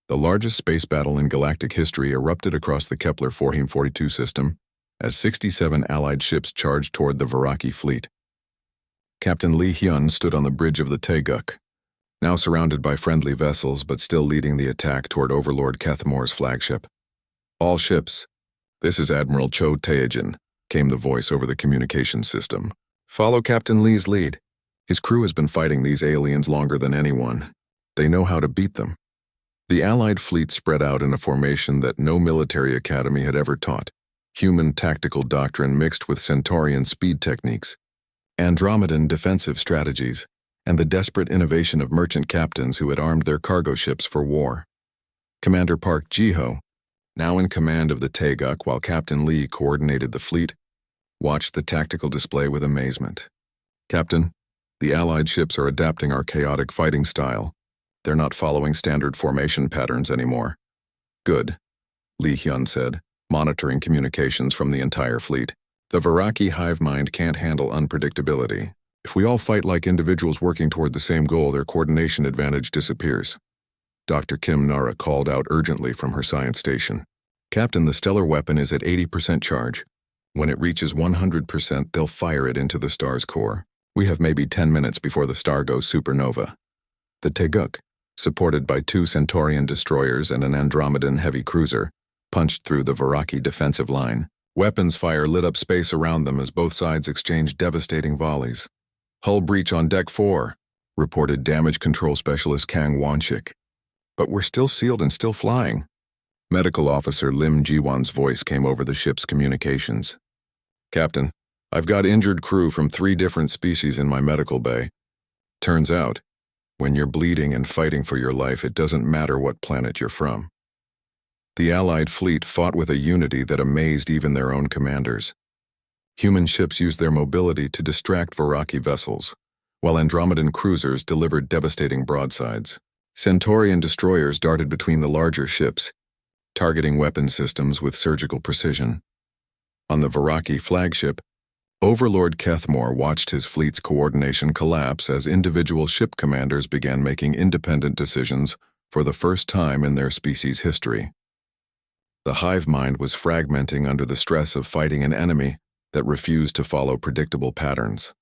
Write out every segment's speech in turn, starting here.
The largest space battle in galactic history erupted across the Kepler 1442 system as 67 Allied ships charged toward the Varaki fleet. Captain Lee Hyun stood on the bridge of the Taeguk, now surrounded by friendly vessels but still leading the attack toward Overlord Kethmore's flagship. "All ships, this is Admiral Cho Taejin," came the voice over the communications system. "Follow Captain Lee's lead. His crew has been fighting these aliens longer than anyone. They know how to beat them." The Allied fleet spread out in a formation that no military academy had ever taught. Human tactical doctrine mixed with Centaurian speed techniques, Andromedan defensive strategies, and the desperate innovation of merchant captains who had armed their cargo ships for war. Commander Park Ji-ho, now in command of the Taeguk while Captain Lee coordinated the fleet, watched the tactical display with amazement. "Captain, the Allied ships are adapting our chaotic fighting style. They're not following standard formation patterns anymore." "Good," Lee Hyun said, monitoring communications from the entire fleet. "The Varaki hive mind can't handle unpredictability. If we all fight like individuals working toward the same goal, their coordination advantage disappears." Dr. Kim Nara called out urgently from her science station. "Captain, the stellar weapon is at 80% charge. When it reaches 100%, they'll fire it into the star's core. We have maybe 10 minutes before the star goes supernova." The Taeguk, supported by 2 Centaurian destroyers and an Andromedan heavy cruiser, punched through the Varaki defensive line. Weapons fire lit up space around them as both sides exchanged devastating volleys. "Hull breach on Deck 4, reported damage control specialist Kang Wonshik. "But we're still sealed and still flying." Medical Officer Lim Jiwon's voice came over the ship's communications. "Captain, I've got injured crew from 3 different species in my medical bay. Turns out, when you're bleeding and fighting for your life, it doesn't matter what planet you're from." The Allied fleet fought with a unity that amazed even their own commanders. Human ships used their mobility to distract Varaki vessels, while Andromedan cruisers delivered devastating broadsides. Centaurian destroyers darted between the larger ships, targeting weapon systems with surgical precision. On the Varaki flagship, Overlord Kethmore watched his fleet's coordination collapse as individual ship commanders began making independent decisions for the first time in their species' history. The hive mind was fragmenting under the stress of fighting an enemy that refused to follow predictable patterns.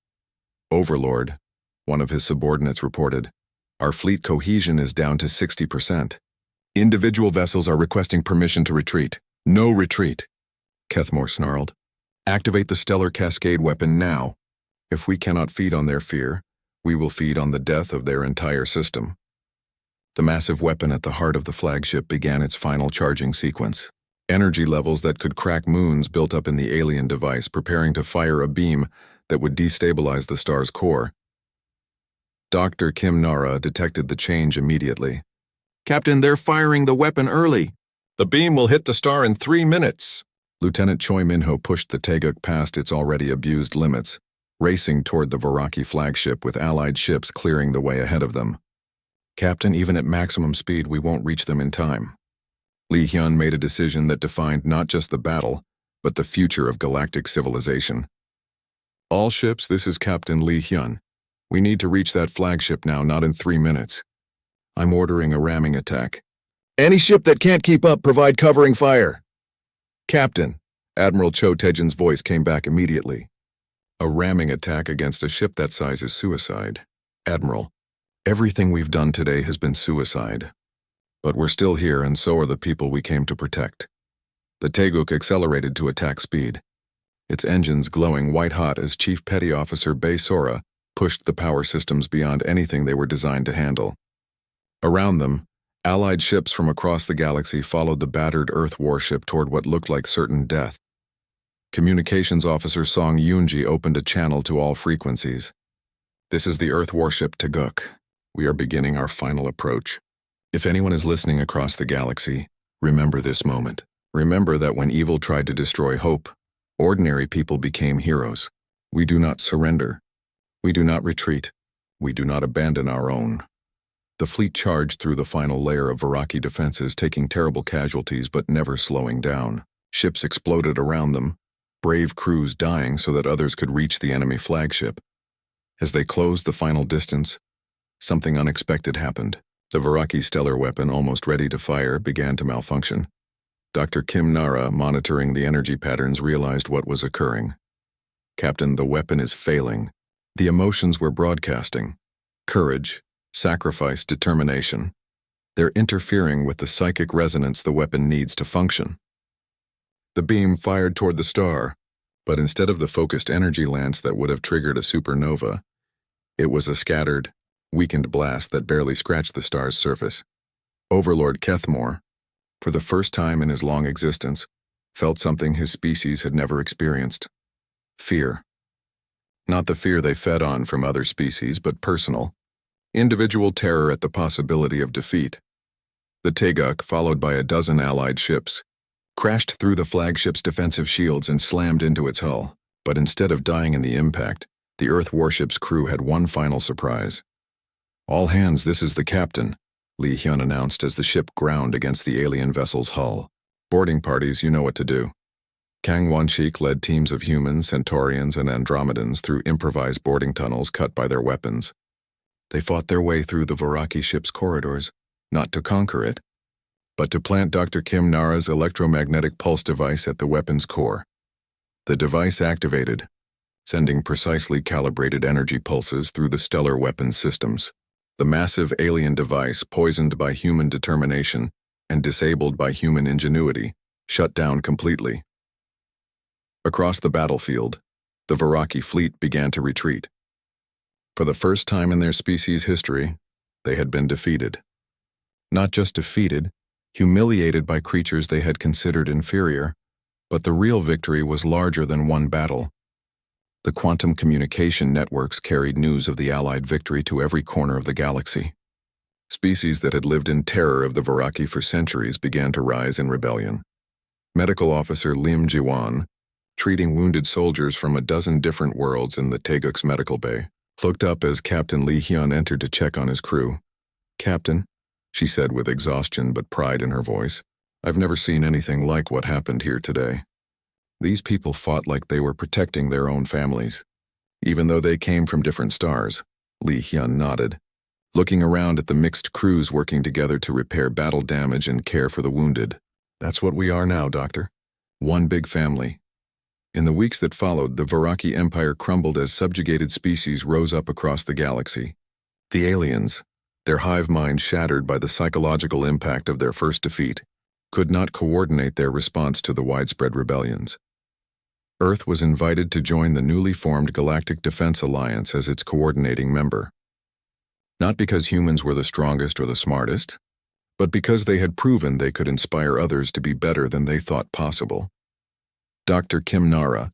"Overlord," one of his subordinates reported, "our fleet cohesion is down to 60%. Individual vessels are requesting permission to retreat." "No retreat," Kethmore snarled. "Activate the stellar cascade weapon now. If we cannot feed on their fear, we will feed on the death of their entire system." The massive weapon at the heart of the flagship began its final charging sequence. Energy levels that could crack moons built up in the alien device, preparing to fire a beam that would destabilize the star's core. Dr. Kim Nara detected the change immediately. "Captain, they're firing the weapon early. The beam will hit the star in 3 minutes." Lieutenant Choi Minho pushed the Taeguk past its already abused limits, racing toward the Varaki flagship with Allied ships clearing the way ahead of them. "Captain, even at maximum speed, we won't reach them in time." Lee Hyun made a decision that defined not just the battle, but the future of galactic civilization. "All ships, this is Captain Lee Hyun. We need to reach that flagship now, not in 3 minutes. I'm ordering a ramming attack. Any ship that can't keep up, provide covering fire." "Captain," Admiral Cho Taejin's voice came back immediately. "A ramming attack against a ship that size is suicide. Admiral, everything we've done today has been suicide. But we're still here, and so are the people we came to protect." The Taeguk accelerated to attack speed, its engines glowing white-hot as Chief Petty Officer Bae Sora pushed the power systems beyond anything they were designed to handle. Around them, Allied ships from across the galaxy followed the battered Earth warship toward what looked like certain death. Communications Officer Song Yoonji opened a channel to all frequencies. "This is the Earth warship Taeguk. We are beginning our final approach. If anyone is listening across the galaxy, remember this moment. Remember that when evil tried to destroy hope, ordinary people became heroes. We do not surrender. We do not retreat. We do not abandon our own." The fleet charged through the final layer of Varaki defenses, taking terrible casualties but never slowing down. Ships exploded around them, brave crews dying so that others could reach the enemy flagship. As they closed the final distance, something unexpected happened. The Viraki stellar weapon, almost ready to fire, began to malfunction. Dr. Kim Nara, monitoring the energy patterns, realized what was occurring. "Captain, the weapon is failing." The emotions were broadcasting. Courage, sacrifice, determination. They're interfering with the psychic resonance the weapon needs to function. The beam fired toward the star, but instead of the focused energy lance that would have triggered a supernova, it was a scattered, weakened blast that barely scratched the star's surface. Overlord Kethmore, for the first time in his long existence, felt something his species had never experienced. Fear. Not the fear they fed on from other species, but personal, individual terror at the possibility of defeat. The Teguk, followed by a dozen allied ships, crashed through the flagship's defensive shields and slammed into its hull. But instead of dying in the impact, the Earth warship's crew had one final surprise. "All hands, this is the captain," Li Hyun announced as the ship ground against the alien vessel's hull. "Boarding parties, you know what to do." Kang Wonshik led teams of humans, Centaurians, and Andromedans through improvised boarding tunnels cut by their weapons. They fought their way through the Viraki ship's corridors, not to conquer it, but to plant Dr. Kim Nara's electromagnetic pulse device at the weapon's core. The device activated, sending precisely calibrated energy pulses through the stellar weapons systems. The massive alien device, poisoned by human determination and disabled by human ingenuity, shut down completely. Across the battlefield, the Viraki fleet began to retreat. For the first time in their species' history, they had been defeated. Not just defeated, humiliated by creatures they had considered inferior, but the real victory was larger than one battle. The quantum communication networks carried news of the Allied victory to every corner of the galaxy. Species that had lived in terror of the Viraki for centuries began to rise in rebellion. Medical Officer Lim Jiwan, treating wounded soldiers from a dozen different worlds in the Teguk's medical bay, looked up as Captain Li Hyun entered to check on his crew. "Captain," she said with exhaustion but pride in her voice, "I've never seen anything like what happened here today. These people fought like they were protecting their own families. Even though they came from different stars." Li Hyun nodded, looking around at the mixed crews working together to repair battle damage and care for the wounded. "That's what we are now, Doctor. One big family." In the weeks that followed, the Viraki Empire crumbled as subjugated species rose up across the galaxy. The aliens, their hive minds shattered by the psychological impact of their first defeat, could not coordinate their response to the widespread rebellions. Earth was invited to join the newly formed Galactic Defense Alliance as its coordinating member. Not because humans were the strongest or the smartest, but because they had proven they could inspire others to be better than they thought possible. Dr. Kim Nara,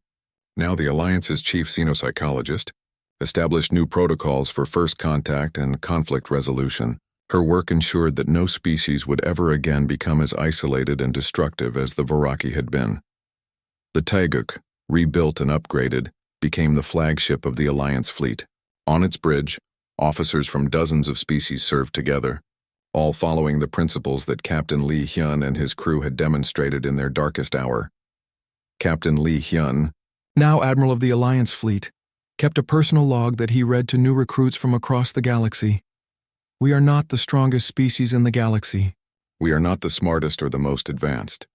now the Alliance's chief xenopsychologist, established new protocols for first contact and conflict resolution. Her work ensured that no species would ever again become as isolated and destructive as the Viraki had been. The Teguk, rebuilt and upgraded, became the flagship of the Alliance fleet. On its bridge, officers from dozens of species served together, all following the principles that Captain Li Hyun and his crew had demonstrated in their darkest hour. Captain Li Hyun, now Admiral of the Alliance fleet, kept a personal log that he read to new recruits from across the galaxy. "We are not the strongest species in the galaxy. We are not the smartest or the most advanced.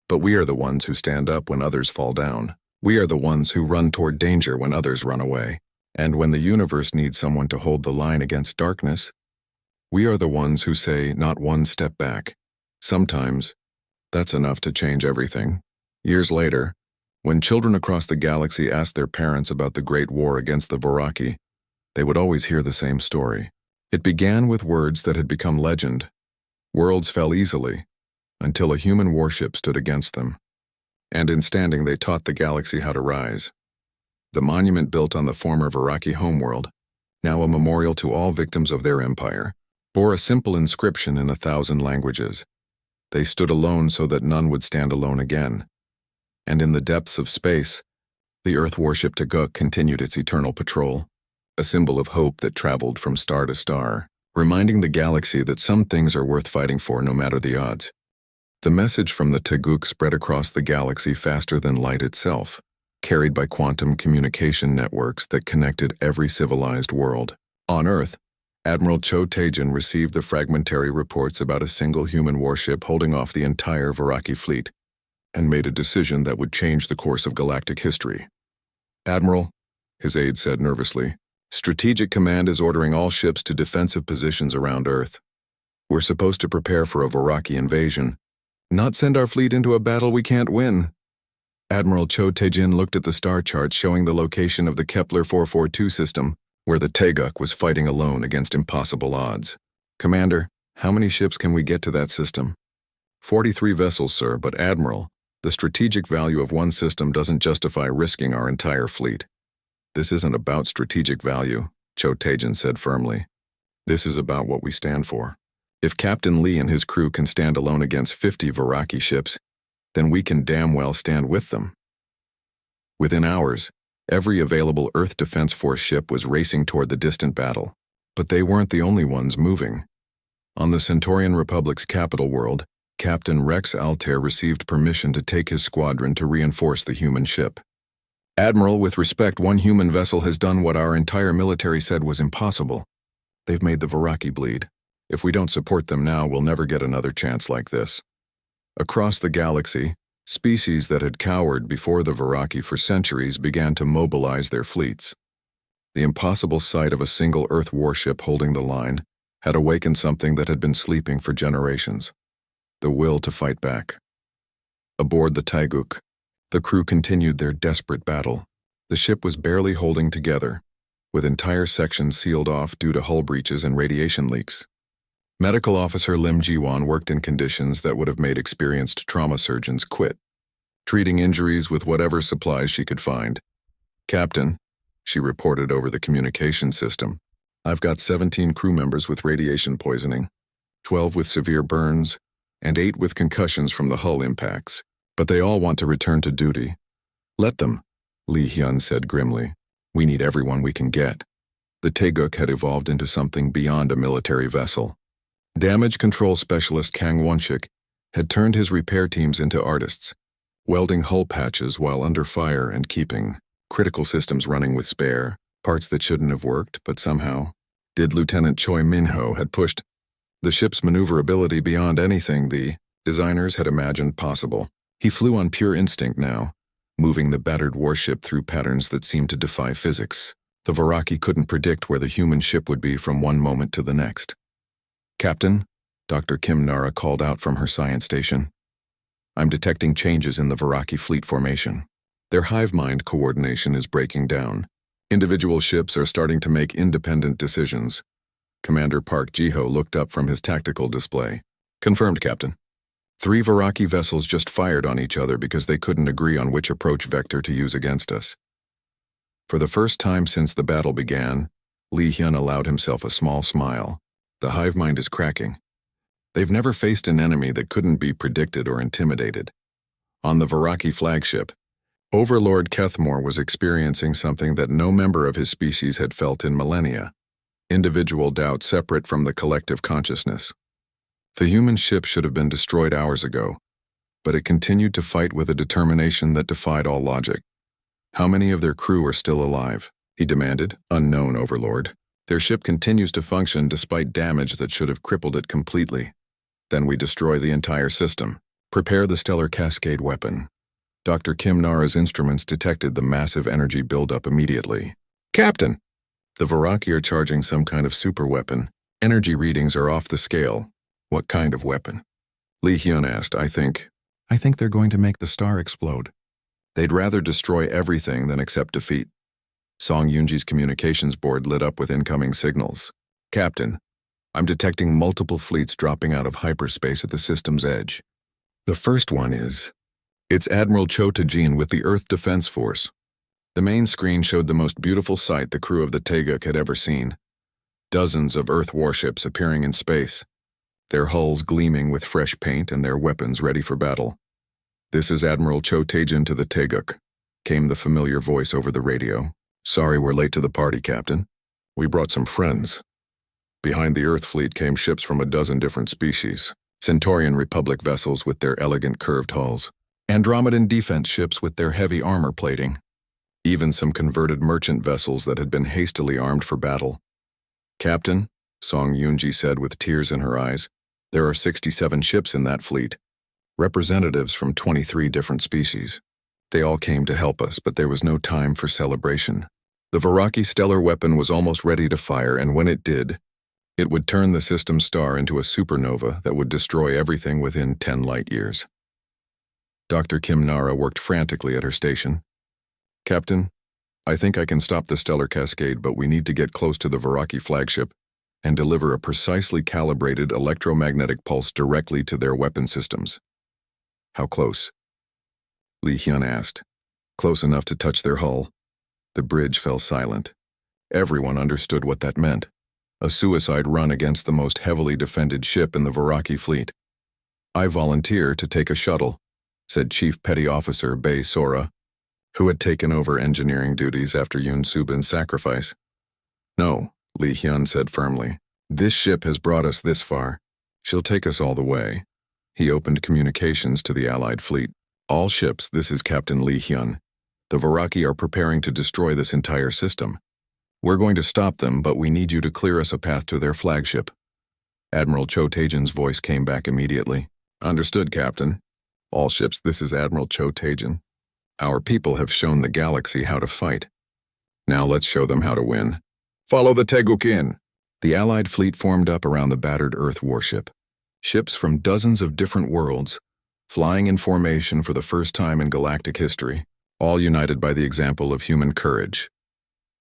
But we are the ones who stand up when others fall down. We are the ones who run toward danger when others run away. And when the universe needs someone to hold the line against darkness, we are the ones who say not one step back. Sometimes, that's enough to change everything." Years later, when children across the galaxy asked their parents about the Great War against the Viraki, they would always hear the same story. It began with words that had become legend. Worlds fell easily, until a human warship stood against them. And in standing, they taught the galaxy how to rise. The monument built on the former Viraki homeworld, now a memorial to all victims of their empire, bore a simple inscription in 1,000 languages. They stood alone so that none would stand alone again. And in the depths of space, the Earth warship Teguk continued its eternal patrol, a symbol of hope that traveled from star to star, reminding the galaxy that some things are worth fighting for no matter the odds. The message from the Teguk spread across the galaxy faster than light itself, carried by quantum communication networks that connected every civilized world. On Earth, Admiral Cho Taejin received the fragmentary reports about a single human warship holding off the entire Viraki fleet, and made a decision that would change the course of galactic history. "Admiral," his aide said nervously, "Strategic Command is ordering all ships to defensive positions around Earth. We're supposed to prepare for a Viraki invasion, not send our fleet into a battle we can't win." Admiral Cho Taejin looked at the star chart showing the location of the Kepler 442 system, where the Taeguk was fighting alone against impossible odds. "Commander, how many ships can we get to that system?" 43 vessels, sir, but Admiral, the strategic value of one system doesn't justify risking our entire fleet." "This isn't about strategic value," Cho Taejin said firmly. "This is about what we stand for. If Captain Lee and his crew can stand alone against 50 Viraki ships, then we can damn well stand with them." Within hours, every available Earth Defense Force ship was racing toward the distant battle. But they weren't the only ones moving. On the Centaurian Republic's capital world, Captain Rex Altair received permission to take his squadron to reinforce the human ship. "Admiral, with respect, one human vessel has done what our entire military said was impossible. They've made the Viraki bleed. If we don't support them now, we'll never get another chance like this." Across the galaxy, species that had cowered before the Viraki for centuries began to mobilize their fleets. The impossible sight of a single Earth warship holding the line had awakened something that had been sleeping for generations: the will to fight back. Aboard the Taeguk, the crew continued their desperate battle. The ship was barely holding together, with entire sections sealed off due to hull breaches and radiation leaks. Medical Officer Lim Jiwon worked in conditions that would have made experienced trauma surgeons quit, treating injuries with whatever supplies she could find. "Captain," she reported over the communication system, "I've got 17 crew members with radiation poisoning, 12 with severe burns, and 8 with concussions from the hull impacts, but they all want to return to duty." "Let them," Lee Hyun said grimly. "We need everyone we can get." The Taeguk had evolved into something beyond a military vessel. Damage control specialist Kang Wonshik had turned his repair teams into artists, welding hull patches while under fire and keeping critical systems running with spare parts that shouldn't have worked, but somehow did. Lieutenant Choi Min-ho had pushed the ship's maneuverability beyond anything the designers had imagined possible. He flew on pure instinct now, moving the battered warship through patterns that seemed to defy physics. The Viraki couldn't predict where the human ship would be from one moment to the next. "Captain," Dr. Kim Nara called out from her science station, "I'm detecting changes in the Viraki fleet formation. Their hive mind coordination is breaking down. Individual ships are starting to make independent decisions." Commander Park Ji-ho looked up from his tactical display. "Confirmed, Captain. 3 Viraki vessels just fired on each other because they couldn't agree on which approach vector to use against us." For the first time since the battle began, Lee Hyun allowed himself a small smile. The hive mind is cracking. They've never faced an enemy that couldn't be predicted or intimidated. On the Viraki flagship, Overlord Kethmore was experiencing something that no member of his species had felt in millennia: individual doubt separate from the collective consciousness. The human ship should have been destroyed hours ago, but it continued to fight with a determination that defied all logic. "How many of their crew are still alive?" he demanded. "Unknown, Overlord. Their ship continues to function despite damage that should have crippled it completely. Then we destroy the entire system. Prepare the stellar cascade weapon." Dr. Kim Nara's instruments detected the massive energy buildup immediately. "Captain!" "The Viraki are charging some kind of super weapon. Energy readings are off the scale." "What kind of weapon?" Lee Hyun asked. I think they're going to make the star explode. They'd rather destroy everything than accept defeat." Song Yoonji's communications board lit up with incoming signals. "Captain, I'm detecting multiple fleets dropping out of hyperspace at the system's edge. The first one is... It's Admiral Cho Taejin with the Earth Defense Force." The main screen showed the most beautiful sight the crew of the Taeguk had ever seen. Dozens of Earth warships appearing in space, their hulls gleaming with fresh paint and their weapons ready for battle. "This is Admiral Cho Taejin to the Taeguk," came the familiar voice over the radio. "Sorry we're late to the party, Captain. We brought some friends." Behind the Earth fleet came ships from a dozen different species: Centaurian Republic vessels with their elegant curved hulls, Andromedan defense ships with their heavy armor plating, even some converted merchant vessels that had been hastily armed for battle. "Captain," Song Yunji said with tears in her eyes. There are 67 ships in that fleet, representatives from 23 different species. They all came to help us, but there was no time for celebration. The Varaki stellar weapon was almost ready to fire, and when it did, it would turn the system star into a supernova that would destroy everything within 10 light years. Dr. Kim Nara worked frantically at her station. Captain, I think I can stop the stellar cascade, but we need to get close to the Varaki flagship and deliver a precisely calibrated electromagnetic pulse directly to their weapon systems. How close? Li Hyun asked. Close enough to touch their hull. The bridge fell silent. Everyone understood what that meant. A suicide run against the most heavily defended ship in the Varaki fleet. I volunteer to take a shuttle, said Chief Petty Officer Bae Sora, who had taken over engineering duties after Yoon Subin's sacrifice. No, Li Hyun said firmly. This ship has brought us this far. She'll take us all the way. He opened communications to the Allied fleet. All ships, this is Captain Li Hyun. The Varaki are preparing to destroy this entire system. We're going to stop them, but we need you to clear us a path to their flagship. Admiral Cho Taejin's voice came back immediately. Understood, Captain. All ships, this is Admiral Cho Taejin. Our people have shown the galaxy how to fight. Now let's show them how to win. Follow the Taeguk in. The Allied fleet formed up around the battered Earth warship. Ships from dozens of different worlds, flying in formation for the first time in galactic history, all united by the example of human courage.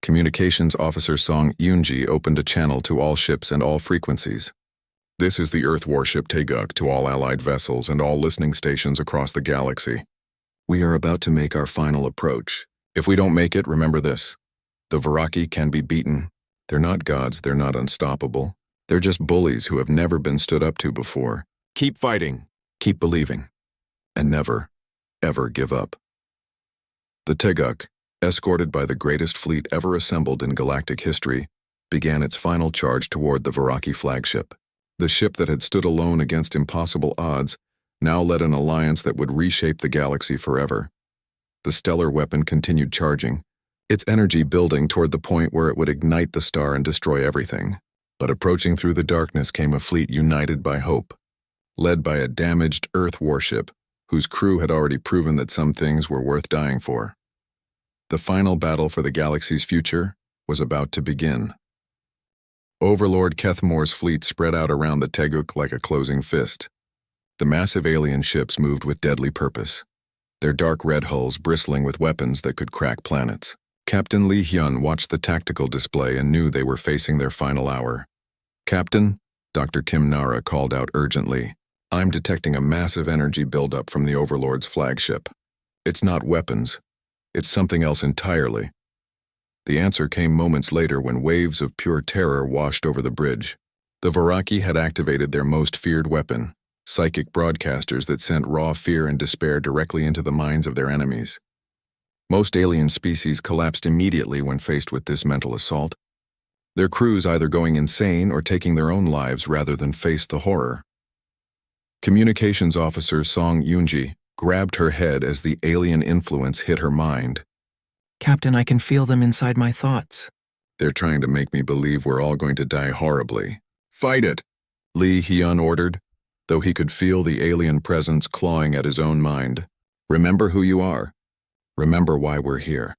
Communications Officer Song Yoonji opened a channel to all ships and all frequencies. This is the Earth warship Taeguk to all Allied vessels and all listening stations across the galaxy. We are about to make our final approach. If we don't make it, remember this. The Varaki can be beaten. They're not gods, they're not unstoppable. They're just bullies who have never been stood up to before. Keep fighting, keep believing, and never, ever give up. The Taeguk, escorted by the greatest fleet ever assembled in galactic history, began its final charge toward the Varaki flagship. The ship that had stood alone against impossible odds now led an alliance that would reshape the galaxy forever. The stellar weapon continued charging, its energy building toward the point where it would ignite the star and destroy everything. But approaching through the darkness came a fleet united by hope, led by a damaged Earth warship whose crew had already proven that some things were worth dying for. The final battle for the galaxy's future was about to begin. Overlord Kethmore's fleet spread out around the Taeguk like a closing fist. The massive alien ships moved with deadly purpose, their dark red hulls bristling with weapons that could crack planets. Captain Li Hyun watched the tactical display and knew they were facing their final hour. Captain, Dr. Kim Nara called out urgently, I'm detecting a massive energy buildup from the Overlord's flagship. It's not weapons. It's something else entirely. The answer came moments later when waves of pure terror washed over the bridge. The Varaki had activated their most feared weapon, psychic broadcasters that sent raw fear and despair directly into the minds of their enemies. Most alien species collapsed immediately when faced with this mental assault, their crews either going insane or taking their own lives rather than face the horror. Communications Officer Song Yoonji grabbed her head as the alien influence hit her mind. Captain, I can feel them inside my thoughts. They're trying to make me believe we're all going to die horribly. Fight it, Li Hyun ordered, though he could feel the alien presence clawing at his own mind. Remember who you are. Remember why we're here.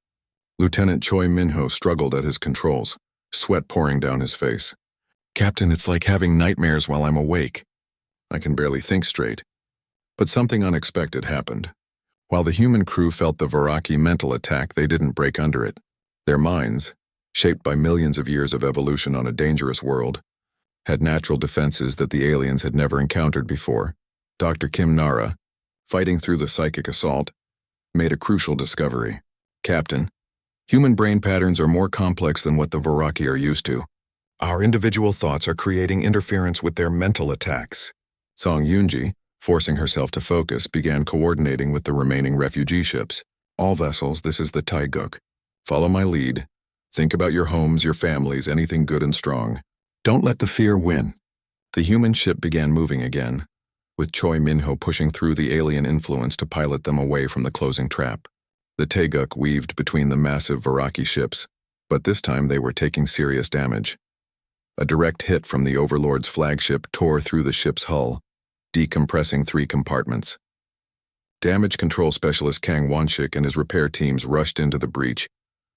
Lieutenant Choi Minho struggled at his controls, sweat pouring down his face. Captain, it's like having nightmares while I'm awake. I can barely think straight. But something unexpected happened. While the human crew felt the Varaki mental attack, they didn't break under it. Their minds, shaped by millions of years of evolution on a dangerous world, had natural defenses that the aliens had never encountered before. Dr. Kim Nara, fighting through the psychic assault, made a crucial discovery. Captain, human brain patterns are more complex than what the Varaki are used to. Our individual thoughts are creating interference with their mental attacks. Song Yoonji, forcing herself to focus, began coordinating with the remaining refugee ships. All vessels, this is the Taeguk. Follow my lead. Think about your homes, your families, anything good and strong. Don't let the fear win. The human ship began moving again, with Choi Minho pushing through the alien influence to pilot them away from the closing trap. The Taeguk weaved between the massive Varaki ships, but this time they were taking serious damage. A direct hit from the Overlord's flagship tore through the ship's hull, decompressing 3 compartments. Damage control specialist Kang Wonshik and his repair teams rushed into the breach,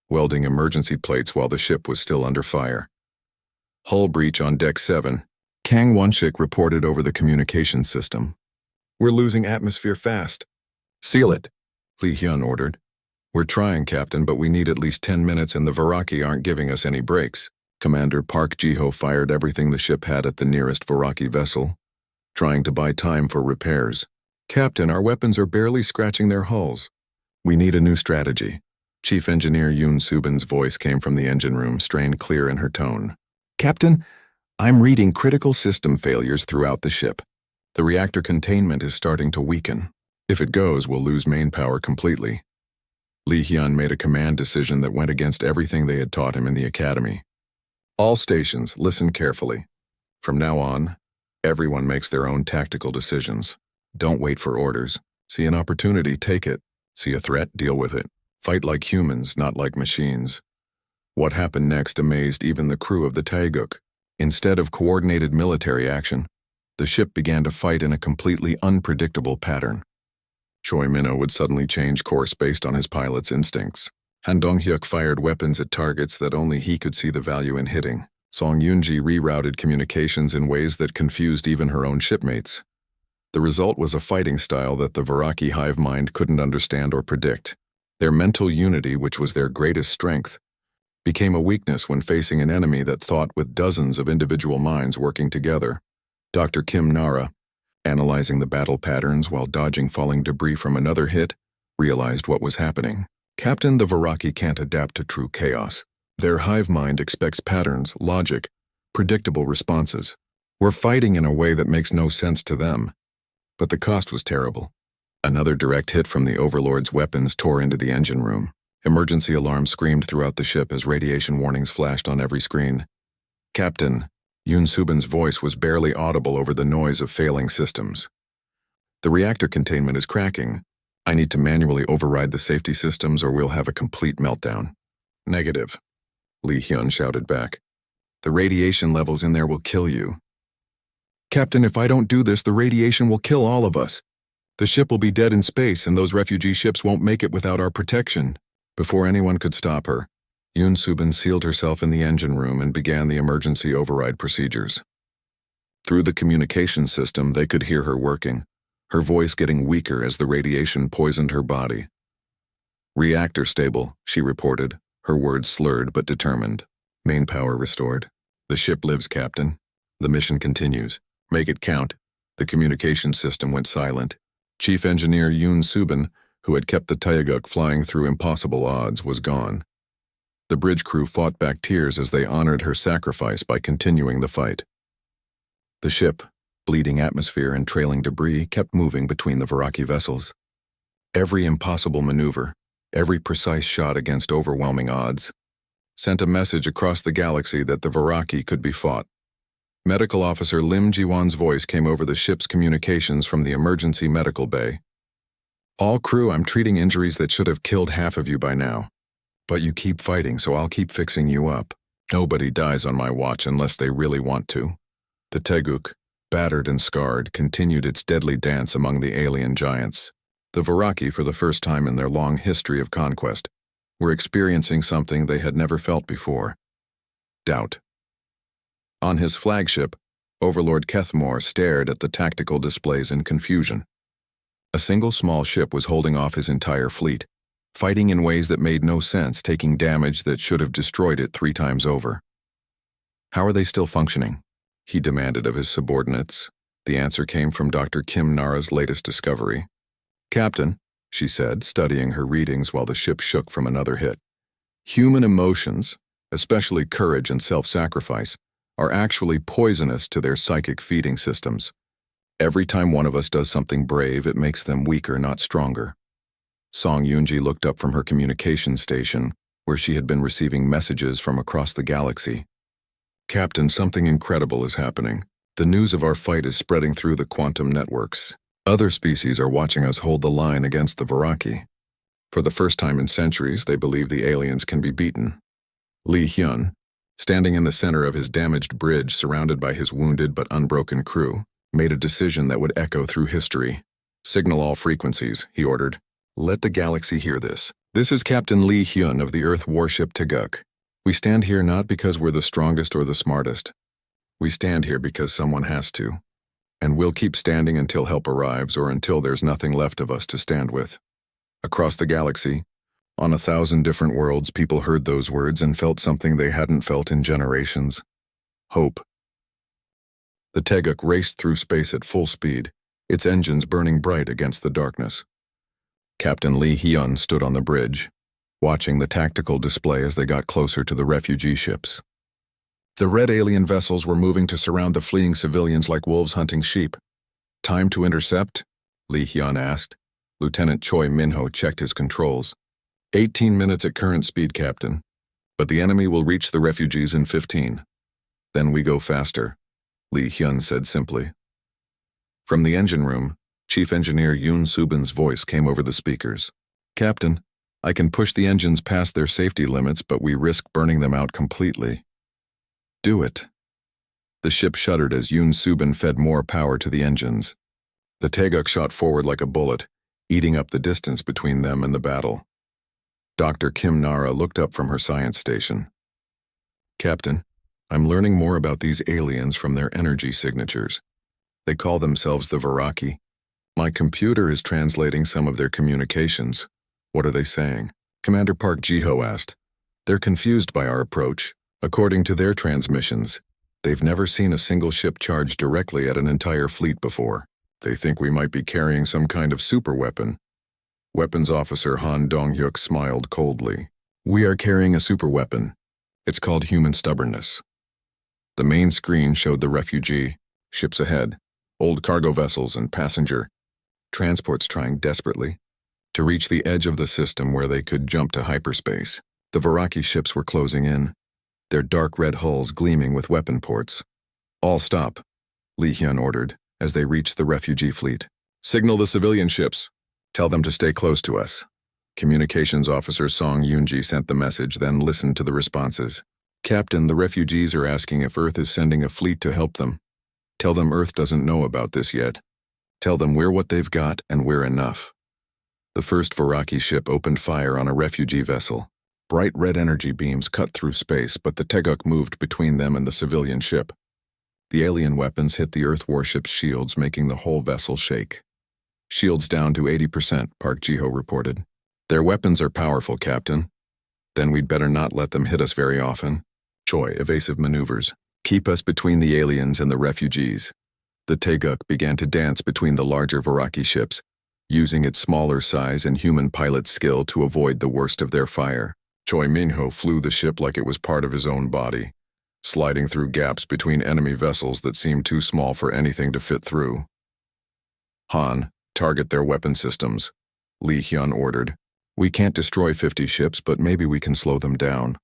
welding emergency plates while the ship was still under fire. Hull breach on Deck 7. Kang Wonshik reported over the communications system. "We're losing atmosphere fast." "Seal it," Lee Hyun ordered. "We're trying, Captain, but we need at least 10 minutes and the Varaki aren't giving us any breaks." Commander Park Ji-ho fired everything the ship had at the nearest Varaki vessel, trying to buy time for repairs. "Captain, our weapons are barely scratching their hulls. We need a new strategy." Chief Engineer Yoon Subin's voice came from the engine room, strained clear in her tone. "Captain, I'm reading critical system failures throughout the ship. The reactor containment is starting to weaken. If it goes, we'll lose main power completely." Lee Hyun made a command decision that went against everything they had taught him in the academy. "All stations, listen carefully. From now on, everyone makes their own tactical decisions. Don't wait for orders. See an opportunity, take it. See a threat, deal with it. Fight like humans, not like machines." What happened next amazed even the crew of the Taeguk. Instead of coordinated military action, the ship began to fight in a completely unpredictable pattern. Choi Minho would suddenly change course based on his pilot's instincts. Han Dong-hyuk fired weapons at targets that only he could see the value in hitting. Song Yoon-ji rerouted communications in ways that confused even her own shipmates. The result was a fighting style that the Varaki hive mind couldn't understand or predict. Their mental unity, which was their greatest strength, became a weakness when facing an enemy that thought with dozens of individual minds working together. Dr. Kim Nara, analyzing the battle patterns while dodging falling debris from another hit, realized what was happening. "Captain, the Varaki can't adapt to true chaos. Their hive mind expects patterns, logic, predictable responses. We're fighting in a way that makes no sense to them." But the cost was terrible. Another direct hit from the Overlord's weapons tore into the engine room. Emergency alarms screamed throughout the ship as radiation warnings flashed on every screen. "Captain," Yoon Subin's voice was barely audible over the noise of failing systems. "The reactor containment is cracking. I need to manually override the safety systems or we'll have a complete meltdown." "Negative," Lee Hyun shouted back. "The radiation levels in there will kill you." "Captain, if I don't do this, the radiation will kill all of us. The ship will be dead in space and those refugee ships won't make it without our protection." Before anyone could stop her, Yoon Subin sealed herself in the engine room and began the emergency override procedures. Through the communication system, they could hear her working, her voice getting weaker as the radiation poisoned her body. "Reactor stable," she reported, her words slurred but determined. "Main power restored. The ship lives, Captain. The mission continues. Make it count." The communication system went silent. Chief Engineer Yoon Subin, who had kept the Taeguk flying through impossible odds, was gone. The bridge crew fought back tears as they honored her sacrifice by continuing the fight. The ship, bleeding atmosphere and trailing debris, kept moving between the Varaki vessels. Every impossible maneuver, every precise shot against overwhelming odds, sent a message across the galaxy that the Varaki could be fought. Medical Officer Lim Ji-won's voice came over the ship's communications from the emergency medical bay. "All crew, I'm treating injuries that should have killed half of you by now. But you keep fighting, so I'll keep fixing you up. Nobody dies on my watch unless they really want to." The Taeguk, battered and scarred, continued its deadly dance among the alien giants. The Varaki, for the first time in their long history of conquest, were experiencing something they had never felt before: doubt. On his flagship, Overlord Kethmore stared at the tactical displays in confusion. A single small ship was holding off his entire fleet, fighting in ways that made no sense, taking damage that should have destroyed it 3 times over. "How are they still functioning?" he demanded of his subordinates. The answer came from Dr. Kim Nara's latest discovery. "Captain," she said, studying her readings while the ship shook from another hit, "human emotions, especially courage and self-sacrifice, are actually poisonous to their psychic feeding systems. Every time one of us does something brave, it makes them weaker, not stronger." Song Yoon-ji looked up from her communication station, where she had been receiving messages from across the galaxy. "Captain, something incredible is happening. The news of our fight is spreading through the quantum networks. Other species are watching us hold the line against the Varaki. For the first time in centuries, they believe the aliens can be beaten." Lee Hyun, Standing in the center of his damaged bridge, surrounded by his wounded but unbroken crew, made a decision that would echo through history. "Signal all frequencies," he ordered. "Let the galaxy hear this. This is Captain Lee Hyun of the Earth Warship Taeguk. We stand here not because we're the strongest or the smartest. We stand here because someone has to. And we'll keep standing until help arrives or until there's nothing left of us to stand with." Across the galaxy, on 1,000 different worlds, people heard those words and felt something they hadn't felt in generations. Hope. The Taeguk raced through space at full speed, its engines burning bright against the darkness. Captain Lee Hyun stood on the bridge, watching the tactical display as they got closer to the refugee ships. The red alien vessels were moving to surround the fleeing civilians like wolves hunting sheep. "Time to intercept?" Lee Hyun asked. Lieutenant Choi Minho checked his controls. 18 minutes at current speed, Captain. But the enemy will reach the refugees in 15. Then we go faster, Lee Hyun said simply. From the engine room, Chief Engineer Yoon Subin's voice came over the speakers. "Captain, I can push the engines past their safety limits, but we risk burning them out completely." "Do it." The ship shuddered as Yoon Subin fed more power to the engines. The Taeguk shot forward like a bullet, eating up the distance between them and the battle. Dr. Kim Nara looked up from her science station. "Captain, I'm learning more about these aliens from their energy signatures. They call themselves the Viraki. My computer is translating some of their communications. What are they saying?" Commander Park Ji-ho asked. "They're confused by our approach. According to their transmissions, they've never seen a single ship charge directly at an entire fleet before. They think we might be carrying some kind of superweapon." Weapons Officer Han Dong-hyuk smiled coldly. "We are carrying a superweapon. It's called human stubbornness." The main screen showed the refugee, ships ahead, old cargo vessels and passenger transports trying desperately to reach the edge of the system where they could jump to hyperspace. The Viraki ships were closing in, their dark red hulls gleaming with weapon ports. "All stop," Lee Hyun ordered as they reached the refugee fleet. "Signal the civilian ships. Tell them to stay close to us." Communications Officer Song Yoonji sent the message, then listened to the responses. "Captain, the refugees are asking if Earth is sending a fleet to help them. Tell them Earth doesn't know about this yet. Tell them we're what they've got and we're enough." The first Viraki ship opened fire on a refugee vessel. Bright red energy beams cut through space, but the Taeguk moved between them and the civilian ship. The alien weapons hit the Earth warship's shields, making the whole vessel shake. "Shields down to 80%, Park Ji-ho reported. "Their weapons are powerful, Captain. Then we'd better not let them hit us very often." Choi, evasive maneuvers. "Keep us between the aliens and the refugees." The Taeguk began to dance between the larger Viraki ships, using its smaller size and human pilot skill to avoid the worst of their fire. Choi Minho flew the ship like it was part of his own body, sliding through gaps between enemy vessels that seemed too small for anything to fit through. "Han, target their weapon systems," Lee Hyun ordered. "We can't destroy 50 ships, but maybe we can slow them down."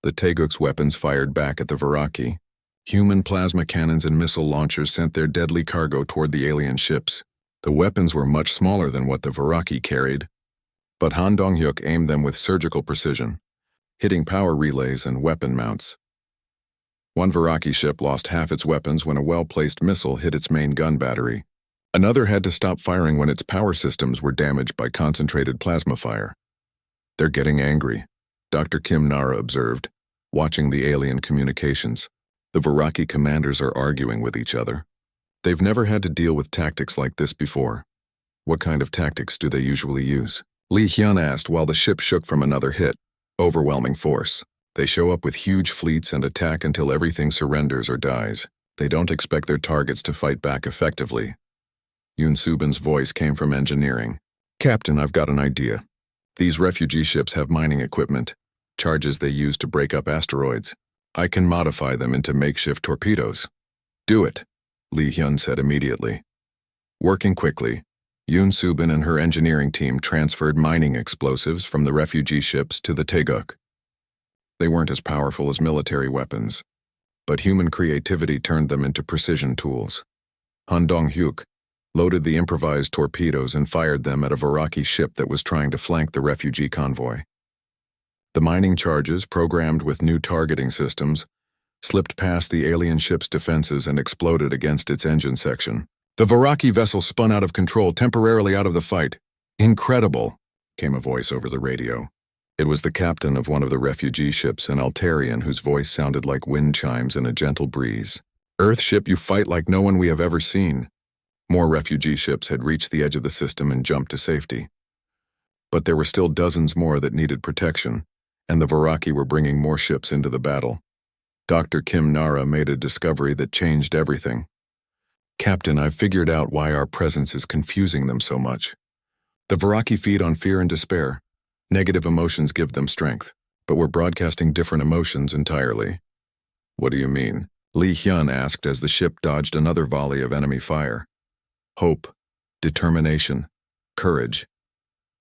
The Taeguk's weapons fired back at the Viraki. Human plasma cannons and missile launchers sent their deadly cargo toward the alien ships. The weapons were much smaller than what the Viraki carried, but Han Dong-hyuk aimed them with surgical precision, hitting power relays and weapon mounts. One Viraki ship lost half its weapons when a well-placed missile hit its main gun battery. Another had to stop firing when its power systems were damaged by concentrated plasma fire. "They're getting angry," Dr. Kim Nara observed, watching the alien communications. "The Viraki commanders are arguing with each other. They've never had to deal with tactics like this before." "What kind of tactics do they usually use?" Lee Hyun asked while the ship shook from another hit. "Overwhelming force. They show up with huge fleets and attack until everything surrenders or dies. They don't expect their targets to fight back effectively." Yoon Subin's voice came from engineering. "Captain, I've got an idea. These refugee ships have mining equipment, charges they use to break up asteroids. I can modify them into makeshift torpedoes." "Do it," Lee Hyun said immediately. Working quickly, Yoon Subin and her engineering team transferred mining explosives from the refugee ships to the Taeguk. They weren't as powerful as military weapons, but human creativity turned them into precision tools. Han Dong-hyuk loaded the improvised torpedoes and fired them at a Viraki ship that was trying to flank the refugee convoy. The mining charges, programmed with new targeting systems, slipped past the alien ship's defenses and exploded against its engine section. The Varaki vessel spun out of control, temporarily out of the fight. "Incredible," came a voice over the radio. It was the captain of one of the refugee ships, an Altarian whose voice sounded like wind chimes in a gentle breeze. "Earthship, you fight like no one we have ever seen." More refugee ships had reached the edge of the system and jumped to safety. But there were still dozens more that needed protection, and the Varaki were bringing more ships into the battle. Dr. Kim Nara made a discovery that changed everything. "Captain, I've figured out why our presence is confusing them so much. The Varaki feed on fear and despair. Negative emotions give them strength, but we're broadcasting different emotions entirely." "What do you mean?" Lee Hyun asked as the ship dodged another volley of enemy fire. "Hope, determination, courage.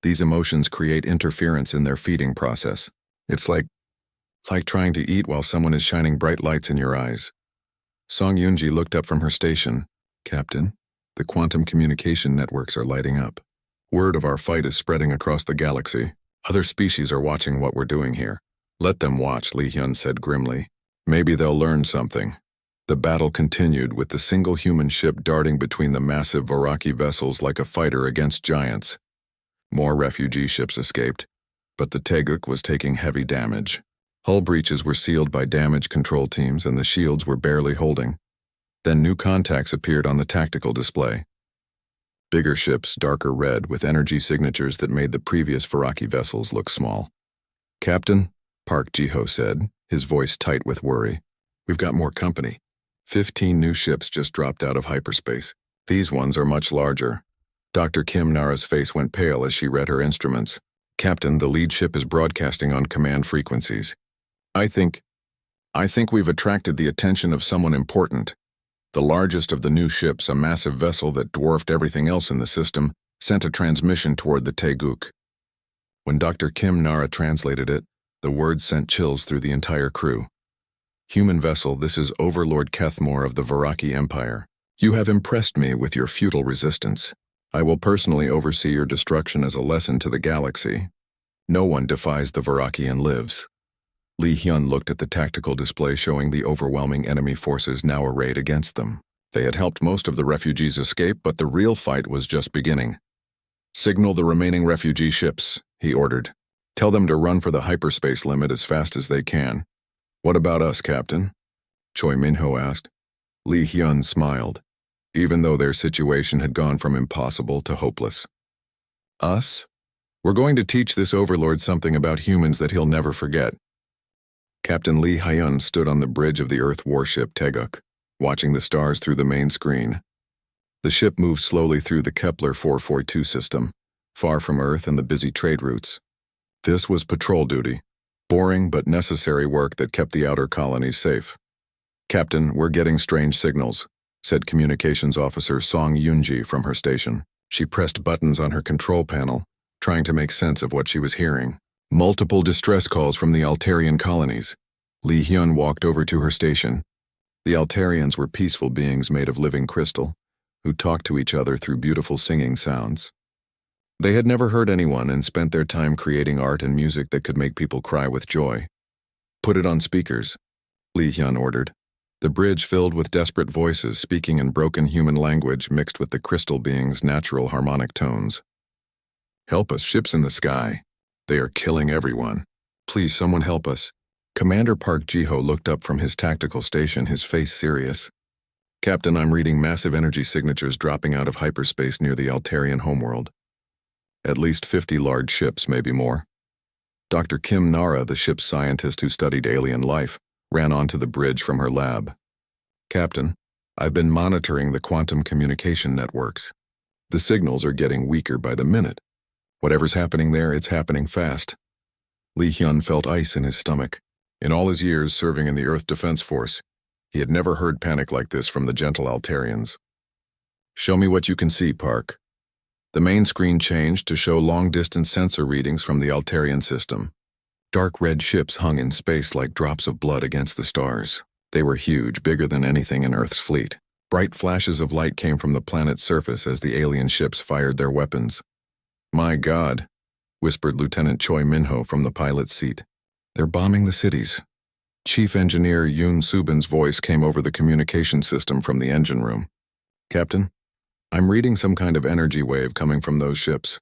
These emotions create interference in their feeding process. It's like trying to eat while someone is shining bright lights in your eyes." Song Yoonji looked up from her station. "Captain, the quantum communication networks are lighting up. Word of our fight is spreading across the galaxy. Other species are watching what we're doing here." "Let them watch," Lee Hyun said grimly. "Maybe they'll learn something." The battle continued, with the single human ship darting between the massive Varaki vessels like a fighter against giants. More refugee ships escaped, but the Taeguk was taking heavy damage. Hull breaches were sealed by damage control teams and the shields were barely holding. Then new contacts appeared on the tactical display. Bigger ships, darker red, with energy signatures that made the previous Varaki vessels look small. "Captain," Park Ji-ho said, his voice tight with worry, "we've got more company. 15 new ships just dropped out of hyperspace. These ones are much larger." Dr. Kim Nara's face went pale as she read her instruments. "Captain, the lead ship is broadcasting on command frequencies. I think we've attracted the attention of someone important." The largest of the new ships, a massive vessel that dwarfed everything else in the system, sent a transmission toward the Taeguk. When Dr. Kim Nara translated it, the words sent chills through the entire crew. "Human vessel, this is Overlord Kethmore of the Varaki Empire. You have impressed me with your futile resistance. I will personally oversee your destruction as a lesson to the galaxy. No one defies the Varaki and lives." Lee Hyun looked at the tactical display showing the overwhelming enemy forces now arrayed against them. They had helped most of the refugees escape, but the real fight was just beginning. "Signal the remaining refugee ships," he ordered. "Tell them to run for the hyperspace limit as fast as they can." "What about us, Captain?" Choi Min-ho asked. Lee Hyun smiled, even though their situation had gone from impossible to hopeless. "Us? We're going to teach this overlord something about humans that he'll never forget." Captain Lee Hyun stood on the bridge of the Earth warship Taeguk, watching the stars through the main screen. The ship moved slowly through the Kepler 442 system, far from Earth and the busy trade routes. This was patrol duty, boring but necessary work that kept the outer colonies safe. "Captain, we're getting strange signals," said Communications Officer Song Yoonji from her station. She pressed buttons on her control panel, trying to make sense of what she was hearing. "Multiple distress calls from the Altarian colonies." Lee Hyun walked over to her station. The Altarians were peaceful beings made of living crystal, who talked to each other through beautiful singing sounds. They had never heard anyone and spent their time creating art and music that could make people cry with joy. "Put it on speakers," Lee Hyun ordered. The bridge filled with desperate voices speaking in broken human language mixed with the crystal beings' natural harmonic tones. "Help us, ships in the sky. They are killing everyone. Please, someone help us." Commander Park Ji-ho looked up from his tactical station, his face serious. "Captain, I'm reading massive energy signatures dropping out of hyperspace near the Altarian homeworld. At least 50 large ships, maybe more." Dr. Kim Nara, the ship's scientist who studied alien life, ran onto the bridge from her lab. "Captain, I've been monitoring the quantum communication networks. The signals are getting weaker by the minute. Whatever's happening there, it's happening fast." Lee Hyun felt ice in his stomach. In all his years serving in the Earth Defense Force, he had never heard panic like this from the gentle Altarians. "Show me what you can see, Park." The main screen changed to show long-distance sensor readings from the Altarian system. Dark red ships hung in space like drops of blood against the stars. They were huge, bigger than anything in Earth's fleet. Bright flashes of light came from the planet's surface as the alien ships fired their weapons. "My God," whispered Lieutenant Choi Min-ho from the pilot's seat. They're bombing the cities. Chief Engineer Yoon Subin's voice came over the communication system from the engine room. Captain, I'm reading some kind of energy wave coming from those ships.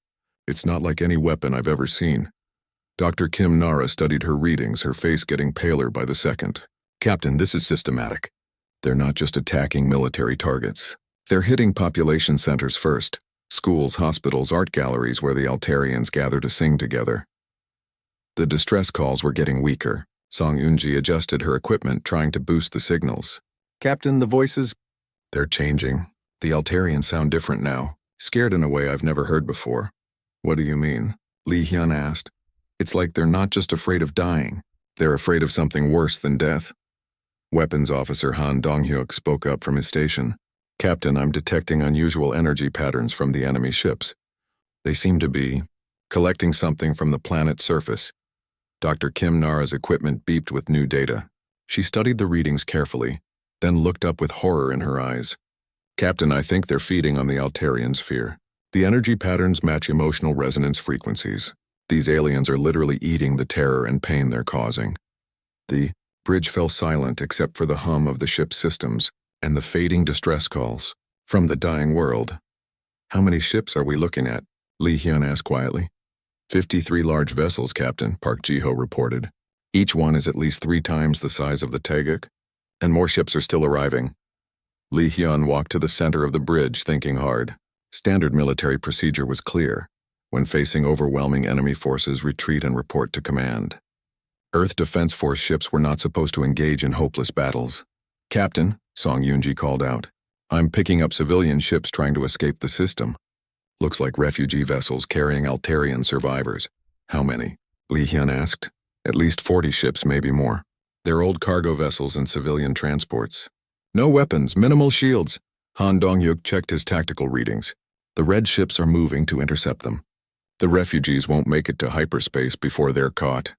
It's not like any weapon I've ever seen. Dr. Kim Nara studied her readings, her face getting paler by the second. Captain, this is systematic. They're not just attacking military targets. They're hitting population centers first. Schools, hospitals, art galleries where the Altarians gather to sing together. The distress calls were getting weaker. Song Eunji adjusted her equipment, trying to boost the signals. Captain, the voices... They're changing. The Altarians sound different now, scared in a way I've never heard before. What do you mean? Lee Hyun asked. It's like they're not just afraid of dying. They're afraid of something worse than death. Weapons Officer Han Dong-hyuk spoke up from his station. Captain, I'm detecting unusual energy patterns from the enemy ships. They seem to be collecting something from the planet's surface. Dr. Kim Nara's equipment beeped with new data. She studied the readings carefully, then looked up with horror in her eyes. Captain, I think they're feeding on the Altarians' fear. The energy patterns match emotional resonance frequencies. These aliens are literally eating the terror and pain they're causing. The bridge fell silent except for the hum of the ship's systems and the fading distress calls from the dying world. How many ships are we looking at? Lee Hyun asked quietly. 53 large vessels, Captain, Park Ji-ho reported. Each one is at least 3 times the size of the Taeguk, and more ships are still arriving. Lee Hyun walked to the center of the bridge, thinking hard. Standard military procedure was clear. When facing overwhelming enemy forces, retreat and report to command. Earth Defense Force ships were not supposed to engage in hopeless battles. Captain, Song Eunji called out, I'm picking up civilian ships trying to escape the system. Looks like refugee vessels carrying Altarian survivors. How many? Lee Hyun asked. At least 40 ships, maybe more. They're old cargo vessels and civilian transports. No weapons, minimal shields. Han Dong-hyuk checked his tactical readings. The red ships are moving to intercept them. The refugees won't make it to hyperspace before they're caught.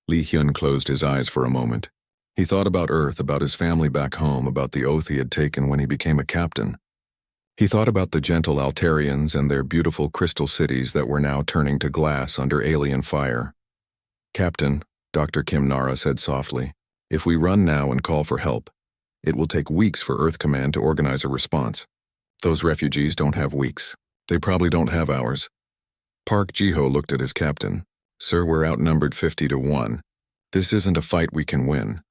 Lee Hyun closed his eyes for a moment. He thought about Earth, about his family back home, about the oath he had taken when he became a captain. He thought about the gentle Altarians and their beautiful crystal cities that were now turning to glass under alien fire. Captain, Dr. Kim Nara said softly, if we run now and call for help, it will take weeks for Earth Command to organize a response. Those refugees don't have weeks. They probably don't have hours. Park Ji-ho looked at his captain. Sir, we're outnumbered 50-1. This isn't a fight we can win.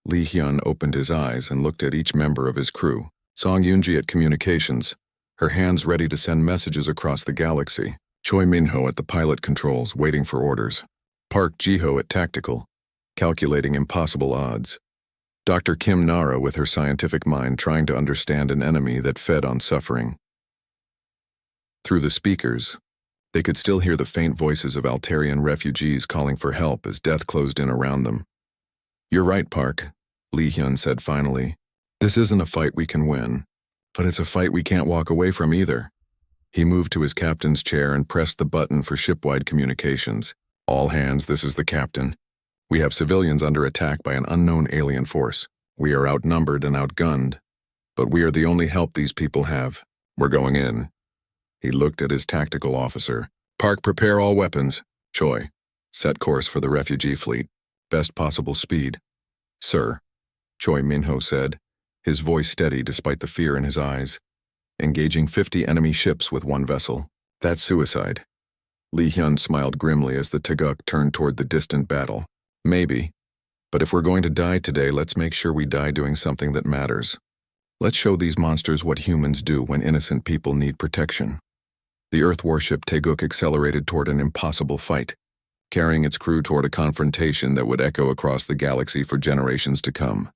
Lee Hyun opened his eyes and looked at each member of his crew. Song Eunji at communications, her hands ready to send messages across the galaxy. Choi Min-ho at the pilot controls, waiting for orders. Park Ji-ho at tactical, calculating impossible odds. Dr. Kim Nara with her scientific mind trying to understand an enemy that fed on suffering. Through the speakers, they could still hear the faint voices of Altarian refugees calling for help as death closed in around them. You're right, Park, Lee Hyun said finally. This isn't a fight we can win, but it's a fight we can't walk away from either. He moved to his captain's chair and pressed the button for shipwide communications. All hands, this is the captain. We have civilians under attack by an unknown alien force. We are outnumbered and outgunned, but we are the only help these people have. We're going in. He looked at his tactical officer. Park, prepare all weapons. Choi, set course for the refugee fleet. Best possible speed. Sir, Choi Min-ho said, his voice steady despite the fear in his eyes. Engaging 50 enemy ships with 1 vessel. That's suicide. Lee Hyun smiled grimly as the Taeguk turned toward the distant battle. Maybe. But if we're going to die today, let's make sure we die doing something that matters. Let's show these monsters what humans do when innocent people need protection. The Earth warship Taeguk accelerated toward an impossible fight, carrying its crew toward a confrontation that would echo across the galaxy for generations to come.